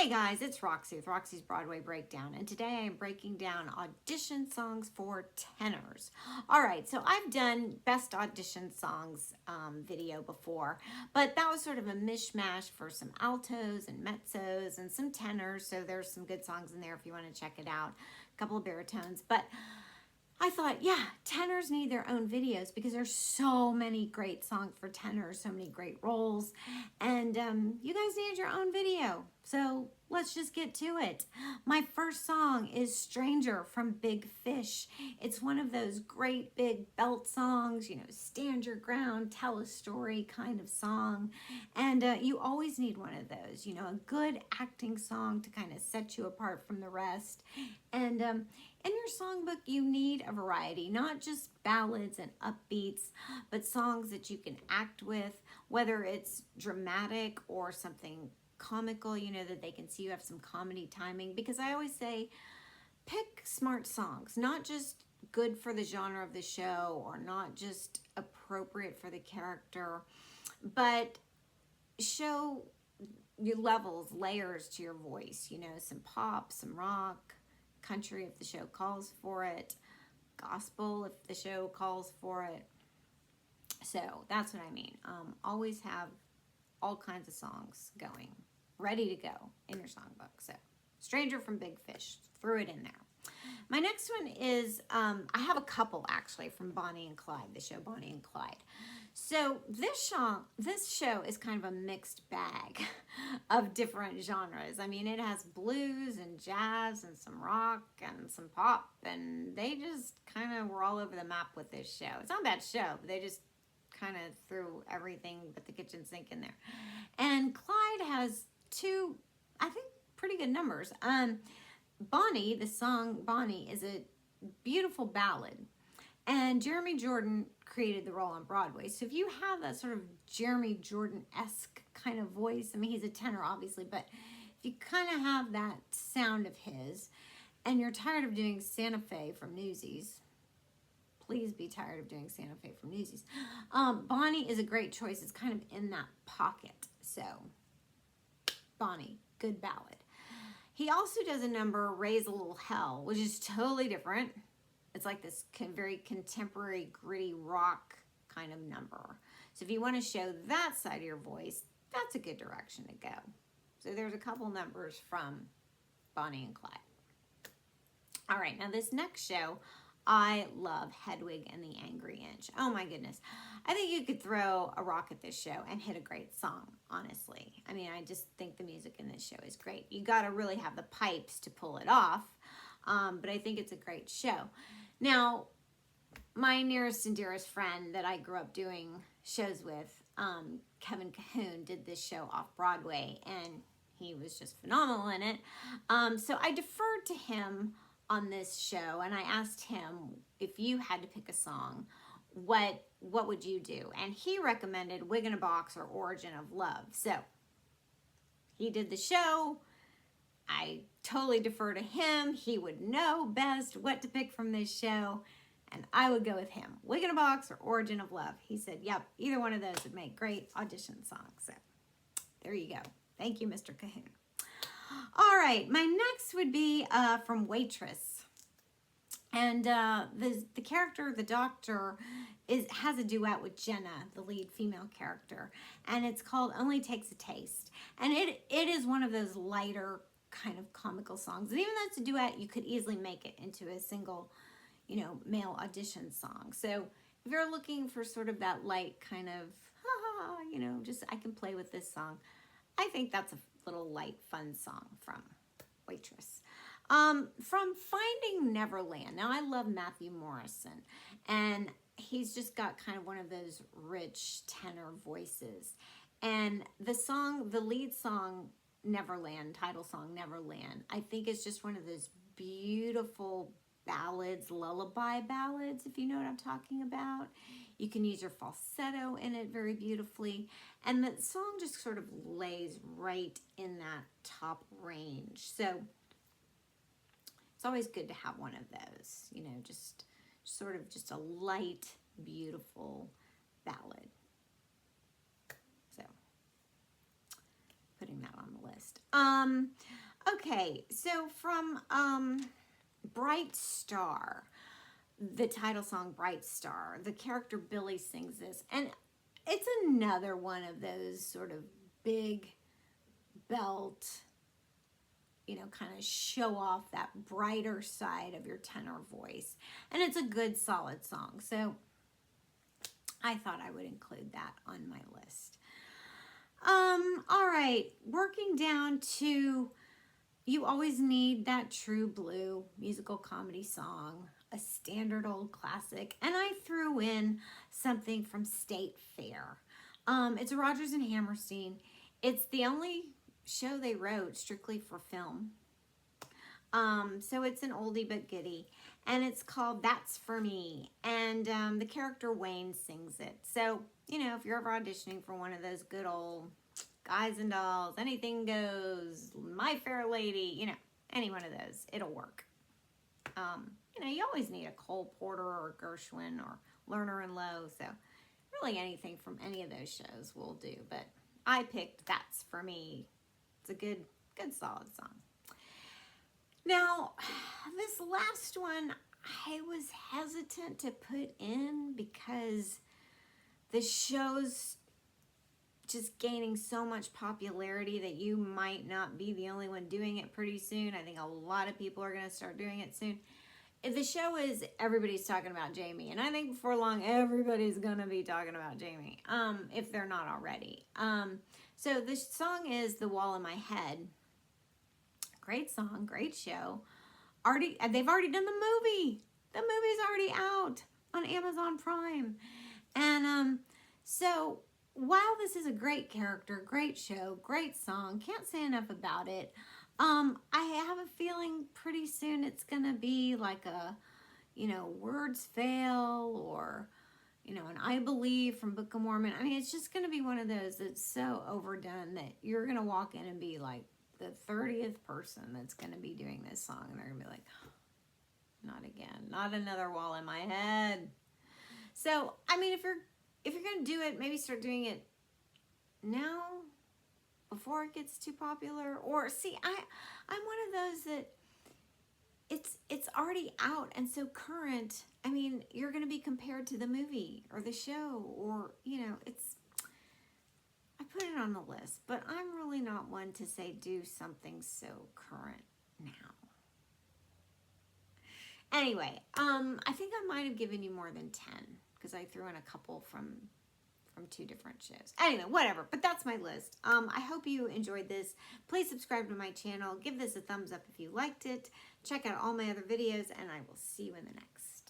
Hey guys, it's Roxie with Roxie's Broadway Breakdown, and today I am breaking down audition songs for tenors. Alright, so I've done best audition songs video before, but that was sort of a mishmash for some altos and mezzos and some tenors, so there's some good songs in there if you want to check it out. A couple of baritones, but I thought, yeah, tenors need their own videos because there's so many great songs for tenors, so many great roles, and you guys need your own video. So let's just get to it. My first song is Stranger from Big Fish. It's one of those great big belt songs, you know, stand your ground, tell a story kind of song. And you always need one of those, you know, a good acting song to kind of set you apart from the rest. And in your songbook, you need a variety, not just ballads and upbeats, but songs that you can act with, whether it's dramatic or something comical, you know, that they can see you have some comedy timing. Because I always say, pick smart songs, not just good for the genre of the show or not just appropriate for the character, but show your levels, layers to your voice, you know, some pop, some rock, country if the show calls for it, gospel if the show calls for it. So that's what I mean. Always have all kinds of songs going, ready to go in your songbook. So Stranger from Big Fish, threw it in there. My next one is, I have a couple actually from Bonnie and Clyde, the show Bonnie and Clyde. So this show is kind of a mixed bag of different genres. I mean, it has blues and jazz and some rock and some pop, and they just kind of were all over the map with this show. It's not a bad show, but they just kind of threw everything but the kitchen sink in there. And Clyde has two, I think, pretty good numbers. Bonnie, the song Bonnie, is a beautiful ballad. And Jeremy Jordan created the role on Broadway. So if you have that sort of Jeremy Jordan-esque kind of voice, I mean, he's a tenor, obviously, but if you kind of have that sound of his, and you're tired of doing Santa Fe from Newsies, please be tired of doing Santa Fe from Newsies. Bonnie is a great choice. It's kind of in that pocket. So, Bonnie, good ballad. He also does a number, Raise a Little Hell, which is totally different. It's like this very contemporary, gritty rock kind of number. So if you want to show that side of your voice, that's a good direction to go. So there's a couple numbers from Bonnie and Clyde. All right, now this next show, I love Hedwig and the Angry Inch. Oh my goodness. I think you could throw a rock at this show and hit a great song, honestly. I mean, I just think the music in this show is great. You got to really have the pipes to pull it off, but I think it's a great show. Now, my nearest and dearest friend that I grew up doing shows with, Kevin Cahoon, did this show off Broadway, and he was just phenomenal in it. So I deferred to him on this show, and I asked him, if you had to pick a song, what would you do? And he recommended Wig in a Box or Origin of Love. So he did the show. I totally defer to him. He would know best what to pick from this show, and I would go with him. Wig in a Box or Origin of Love. He said, yep, either one of those would make great audition songs. So there you go. Thank you, Mr. Cahoon. All right, my next would be from Waitress. And the character, the doctor, has a duet with Jenna, the lead female character. And it's called Only Takes a Taste. And it is one of those lighter kind of comical songs. And even though it's a duet, you could easily make it into a single, you know, male audition song. So if you're looking for sort of that light kind of, you know, just I can play with this song, I think that's a little light, fun song from Waitress. From Finding Neverland. Now, I love Matthew Morrison, and he's just got kind of one of those rich tenor voices. And the lead song, Neverland, title song, Neverland, I think is just one of those beautiful ballads, lullaby ballads, if you know what I'm talking about. You can use your falsetto in it very beautifully. And the song just sort of lays right in that top range. So it's always good to have one of those, you know, just sort of just a light, beautiful ballad. So putting that on the list. Okay, so from Bright Star, the title song Bright Star, the character Billy sings this, and it's another one of those sort of big belt, you know, kind of show off that brighter side of your tenor voice. And it's a good, solid song. So I thought I would include that on my list. All right, working down to You Always Need That True Blue musical comedy song, a standard old classic. And I threw in something from State Fair. It's Rodgers and Hammerstein. It's the only show they wrote strictly for film. So it's an oldie but goodie. And it's called That's For Me. And the character Wayne sings it. So, you know, if you're ever auditioning for one of those good old Guys and Dolls, Anything Goes, My Fair Lady, you know, any one of those, it'll work. You know, you always need a Cole Porter or Gershwin or Lerner and Lowe. So really anything from any of those shows will do. But I picked That's For Me. It's a good solid song. Now, this last one, I was hesitant to put in because the show's just gaining so much popularity that you might not be the only one doing it pretty soon. I think a lot of people are going to start doing it soon. The show is Everybody's Talking About Jamie, and I think before long everybody's going to be talking about Jamie, if they're not already. So the song is The Wall in My Head. Great song, great show. They've already done the movie. The movie's already out on Amazon Prime. And so while this is a great character, great show, great song, can't say enough about it. I have a feeling pretty soon it's gonna be like a, you know, Words Fail or, you know, an I Believe from Book of Mormon. I mean, it's just gonna be one of those that's so overdone that you're gonna walk in and be like the 30th person that's gonna be doing this song, and they're gonna be like, not again, not another Wall in My Head. So, I mean, if you're gonna do it, maybe start doing it now before it gets too popular. Or see, I'm one of those that it's already out and so current. I mean, you're gonna be compared to the movie or the show, or you know, I put it on the list, but I'm really not one to say do something so current now. Anyway, I think I might have given you more than 10 because I threw in a couple from 2 different shows. Anyway, whatever, but that's my list. I hope you enjoyed this. Please subscribe to my channel. Give this a thumbs up if you liked it. Check out all my other videos, and I will see you in the next.